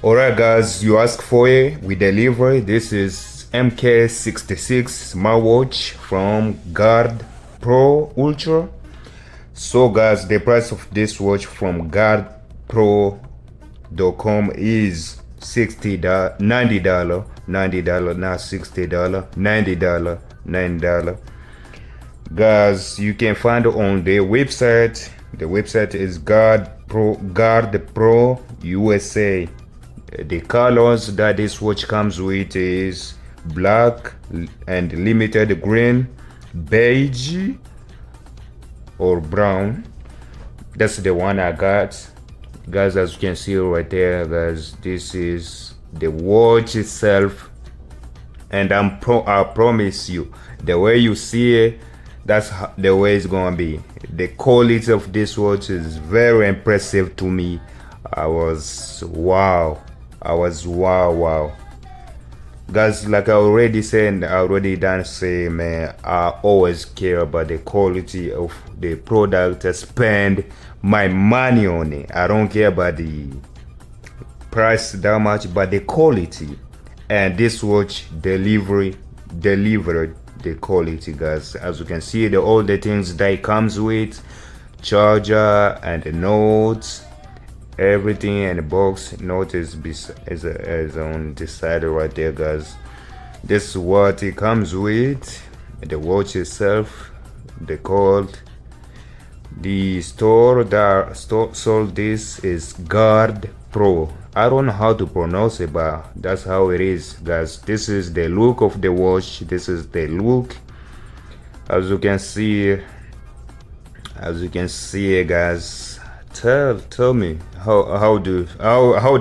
Alright guys, you ask for it, we deliver. This is MK66 smartwatch from Guard Pro Ultra. So guys, the price of this watch from guardpro.com is $90, $90, not $60, $90, $90. Guys, you can find it on their website. The website is Guard Pro USA. The colors that this watch comes with is black and limited green, beige or brown. That's the one I got. Guys, as you can see right there, guys, this is the watch itself, and I promise you, the way you see it, that's the way it's gonna be. The quality of this watch is very impressive to me. I was wow. Guys, like I already said, I already done say, man, I always care about the quality of the product. I spend my money on it. I don't care about the price that much, but the quality. And this watch delivered the quality, guys. As you can see, all the things that it comes with, charger and the notes, everything in the box. Note is on this side right there, guys. This is what it comes with. The watch itself, the code. The store that sold this is Guard Pro. I don't know how to pronounce it, but that's how it is, guys. This is the look of the watch. This is the look. As you can see, guys. Tell me how do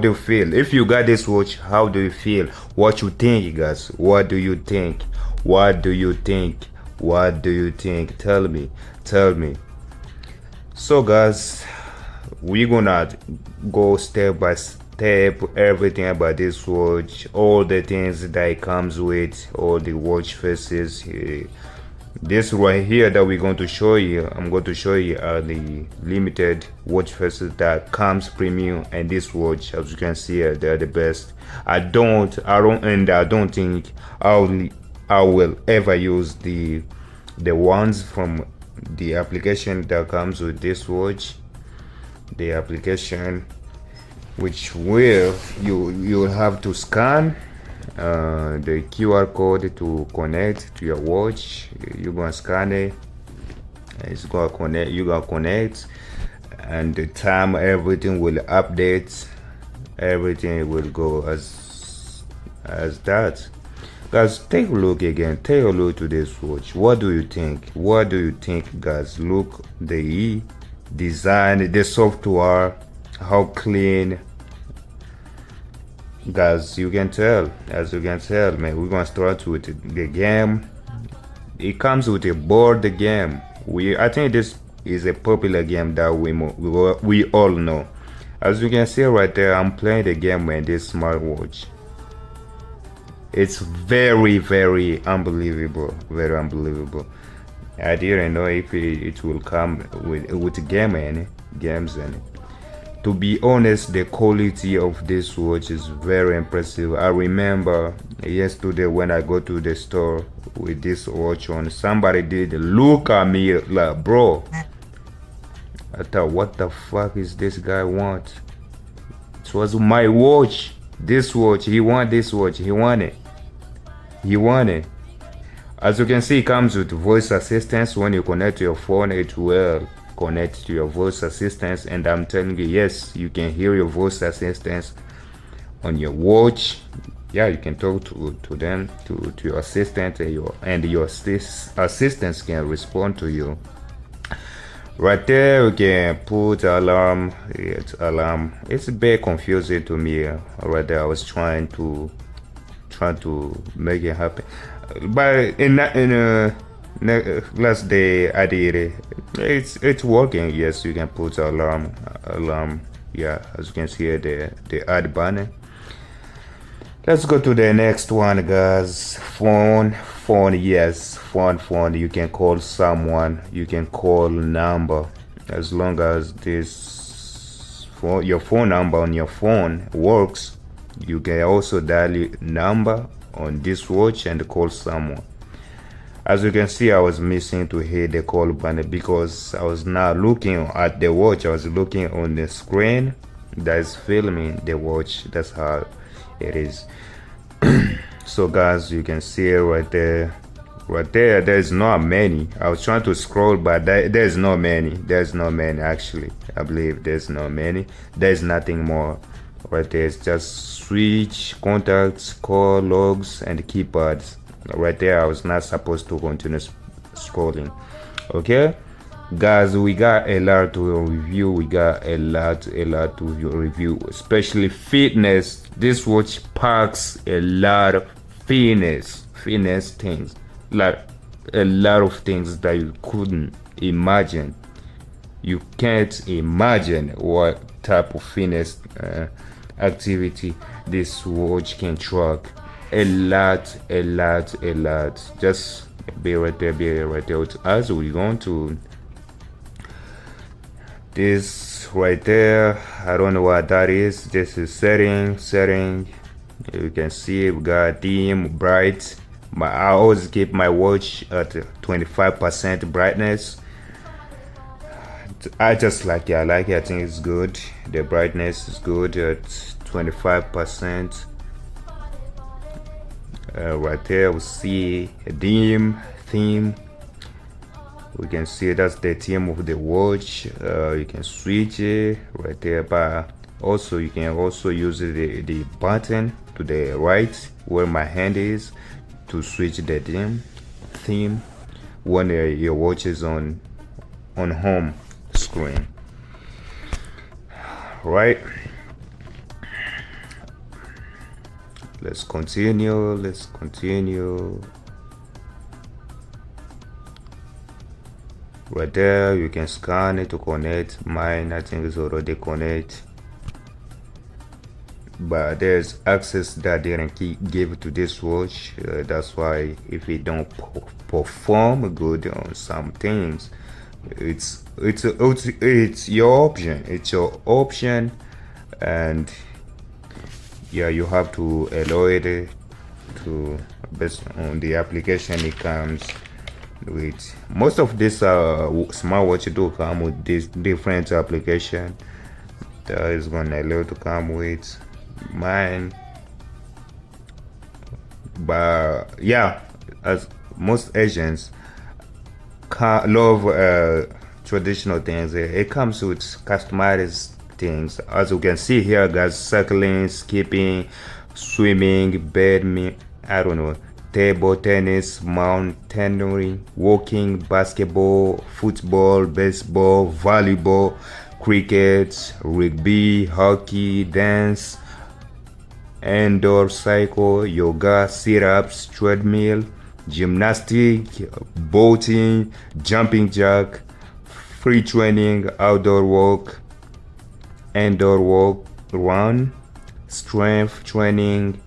you feel if you got this watch? How do you feel? What you think, guys? What do you think? Tell me. So guys, we're gonna go step by step everything about this watch, all the things that it comes with, all the watch faces. This right here that we're going to show you, I'm going to show you the limited watch faces that comes premium, and this watch, as you can see, they're the best. I don't think I will ever use the ones from the application that comes with this watch. The application which will you'll have to scan the QR code to connect to your watch. You're gonna scan it, it's gonna connect, you're gonna connect, and the time everything will update, everything will go as that. Guys, take a look again, take a look to this watch. What do you think, guys? Look, the design, the software, how clean. Guys, you can tell, man. We're gonna start with the game. It comes with a board game. I think this is a popular game that we all know. As you can see right there, I'm playing the game with this smartwatch. It's very unbelievable, I didn't know if it will come with games in it. To be honest, the quality of this watch is very impressive. I remember yesterday when I go to the store with this watch on, somebody did look at me like, bro, I thought, what the fuck is this guy want? It was my watch. This watch, he want this watch, he want it. As you can see, it comes with voice assistance. When you connect to your phone, it will connect to your voice assistance, and I'm telling you, yes, you can hear your voice assistance on your watch. Yeah, you can talk to them, to your assistant, and your assistants can respond to you. Right there, you can put alarm. It's a bit confusing to me. Right there, I was trying to make it happen, but in last day I did it. It's working. Yes, you can put alarm. Yeah, as you can see here, the add button. Let's go to the next one, guys. Phone. Yes, phone. You can call someone, you can call number, as long as this phone, your phone number on your phone works. You can also dial a number on this watch and call someone. As you can see, I was missing to hit the call button because I was not looking at the watch. I was looking on the screen that is filming the watch. That's how it is. So guys, you can see it right there. There's not many. I was trying to scroll, but there's not many. Actually. I believe there's not many. There's nothing more right there. It's just switch, contacts, call, logs, and keypads. Right there, I was not supposed to continue scrolling. Okay, guys, we got a lot to review. To review, especially fitness. This watch packs a lot of fitness things, like a lot of things that you couldn't imagine. You can't imagine what type of fitness activity this watch can track. A lot. Just be right there with us. We're going to this right there. I don't know what that is. This is setting. You can see we got dim, bright. I always keep my watch at 25% brightness. I just like it. I think it's good. The brightness is good at 25%. Right there we see a dim theme. We can see that's the theme of the watch. You can switch it right there, but also you can also use the button to the right where my hand is to switch the theme when your watch is on home screen, right? Let's continue. Right there, you can scan it to connect. Mine, I think, is already connected, but there's access that they didn't give to this watch. That's why if it don't perform good on some things, it's your option. And yeah, you have to allow it to, based on the application it comes with. Most of this smartwatch do come with this different application that is gonna allow to come with mine. But yeah, as most Asians love traditional things, it comes with customized things. As you can see here, guys, cycling, skipping, swimming, badminton, I don't know, table tennis, mountaineering, walking, basketball, football, baseball, volleyball, cricket, rugby, hockey, dance, indoor cycle, yoga, sit-ups, treadmill, gymnastics, boating, jumping jack, free training, outdoor walk, indoor walk, run, strength training,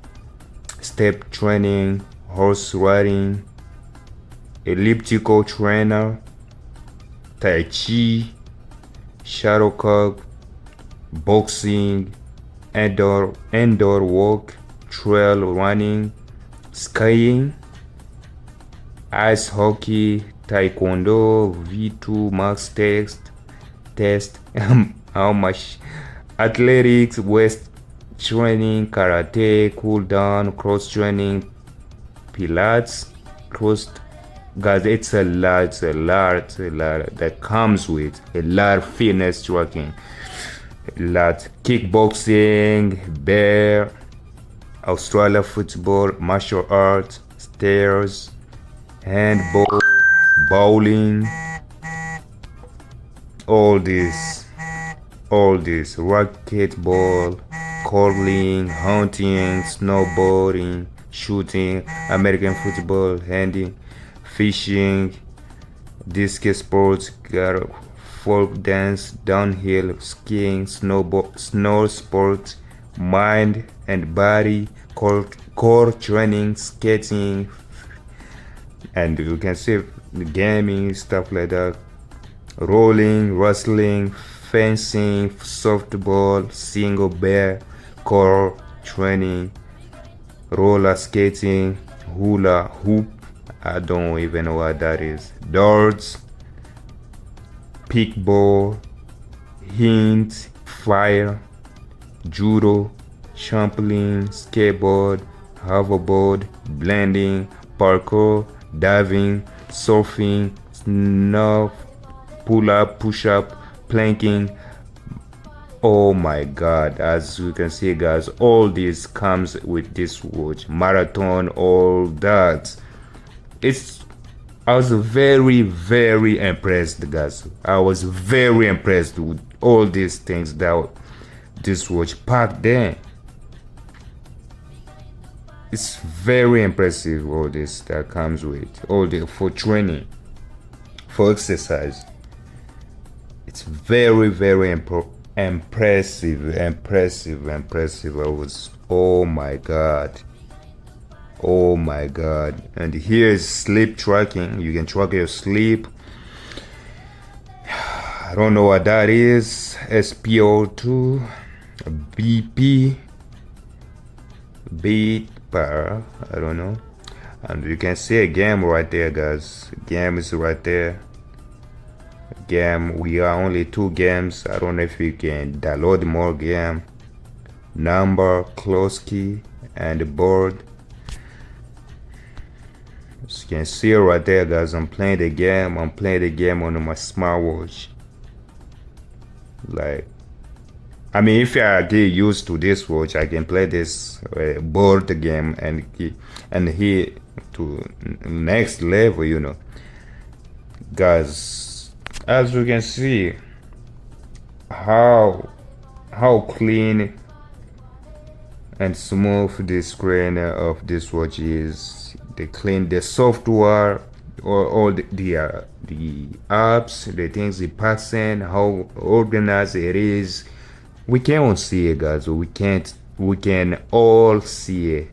step training, horse riding, elliptical trainer, tai chi, shuttlecock, boxing, indoor walk, trail running, skiing, ice hockey, taekwondo, V2 max test, how much athletics, weight training, karate, cool down, cross training, pilates, guys, it's a lot that comes with a lot of fitness tracking, a lot kickboxing, bear, Australia football, martial arts, stairs, handball, bowling, all this, racquetball, curling, hunting, snowboarding, shooting, American football, handing, fishing, discus sports, folk dance, downhill, skiing, snow sports, mind and body, core training, skating, and you can see gaming, stuff like that, rolling, wrestling, fencing, softball, single bear, core training, roller skating, hula hoop, I don't even know what that is, darts, pickball, hint, fire, judo, trampoline, skateboard, hoverboard, blending, parkour, diving, surfing, snuff, pull-up, push-up, planking. Oh my god, as you can see guys, all this comes with this watch, marathon, all that. I was very impressed guys. I was very impressed with all these things that this watch packed in. It's very impressive, all this that comes with all the for training, for exercise. It's very impressive. I was, oh my god, and here is sleep tracking. You can track your sleep. I don't know what that is. SPO2, BP, beat per, I don't know. And you can see a game right there guys. Game is right there. Game, we are only 2 games. I don't know if you can download more game. Number, close key, and board. As you can see right there guys, I'm playing the game on my smartwatch. Like, I mean, if I get used to this watch, I can play this board game and hit to next level, you know. Guys, as you can see how clean and smooth the screen of this watch is. They clean the software, or all the apps, the things it packs in, how organized it is. We can all see it guys. We can all see it.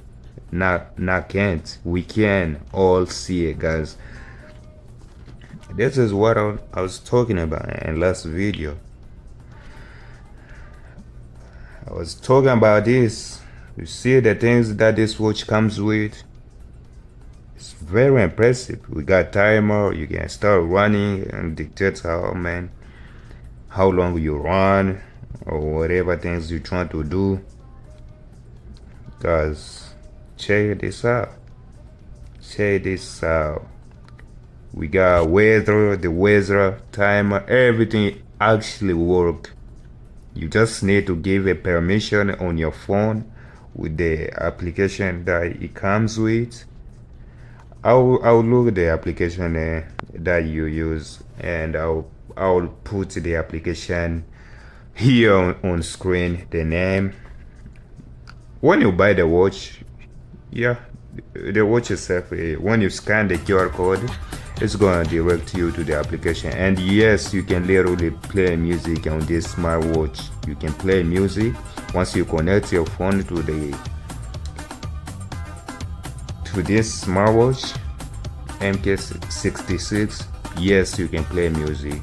We can all see it guys. This is what I was talking about in last video. I was talking about this. You see the things that this watch comes with. It's very impressive. We got timer. You can start running and dictate how long you run or whatever things you're trying to do. Guys, check this out. We got weather, the weather, timer, everything actually work. You just need to give a permission on your phone with the application that it comes with. I'll look at the application that you use, and I'll put the application here on screen, the name. When you buy the watch, yeah, the watch itself, when you scan the QR code, it's gonna direct you to the application. And yes, you can literally play music on this smartwatch. You can play music once you connect your phone to this smartwatch MK66. Yes, you can play music,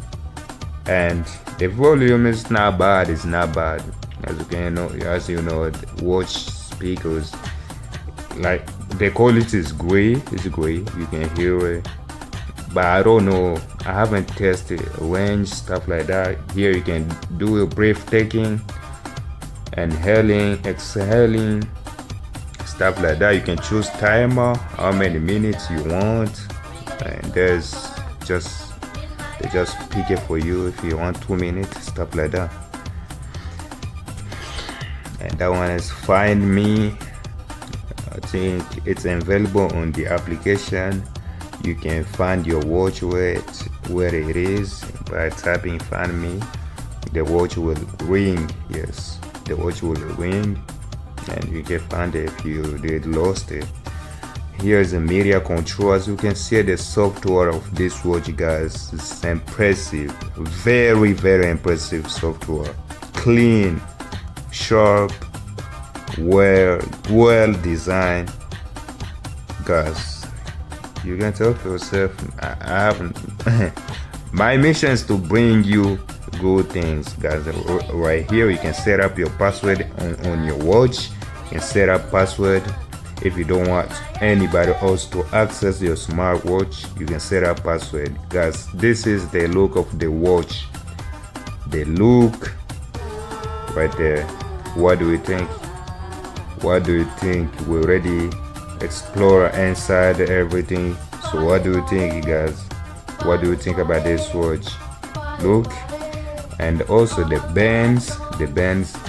and the volume is not bad. It's not bad. As you know, watch speakers, like, the quality is great. It's great. You can hear it, but I don't know. I haven't tested range, stuff like that. Here you can do a breathtaking, inhaling, exhaling, stuff like that. You can choose timer, how many minutes you want, and they just pick it for you if you want 2 minutes, stuff like that. And that one is Find Me. I think it's available on the application. You can find your watch where it is by typing Find Me. The watch will ring. Yes, the watch will ring, and you can find it if you did lost it. Here's the media control. As you can see, the software of this watch, guys, is impressive. Very impressive software. Clean, sharp, well designed. Guys, you can tell for yourself. I haven't my mission is to bring you good things, guys. Right here you can set up your password on your watch. can set up password. If you don't want anybody else to access your smartwatch, you can set up password. Guys, this is the look of the watch. The look right there. What do you think? What do you think? We already explore inside everything. So what do you think, guys? What do you think about this watch? Look, and also the bands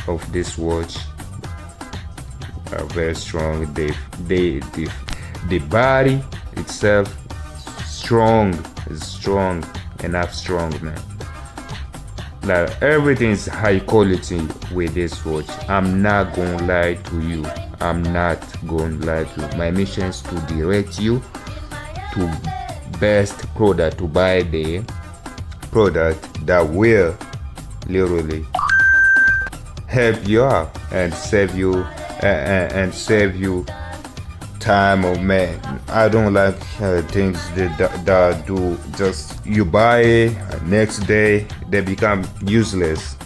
of this watch are very strong. The body itself is strong enough, man. Like, everything is high quality with this watch. I'm not gonna lie to you. My mission is to direct you to best product, to buy the product that will literally help you out and save you time. Or man, I don't like things that do just you buy it, next day they become useless.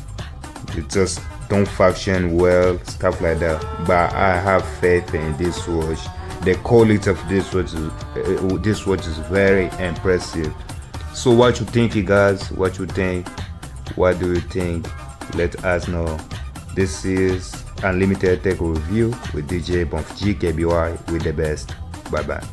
It just don't function well, stuff like that. But I have faith in this watch. The quality of this watch is very impressive. So what you think, you guys? What you think? What do you think? Let us know. This is Unlimited Tech Review with DJ Bonf GKBY with the best. Bye bye.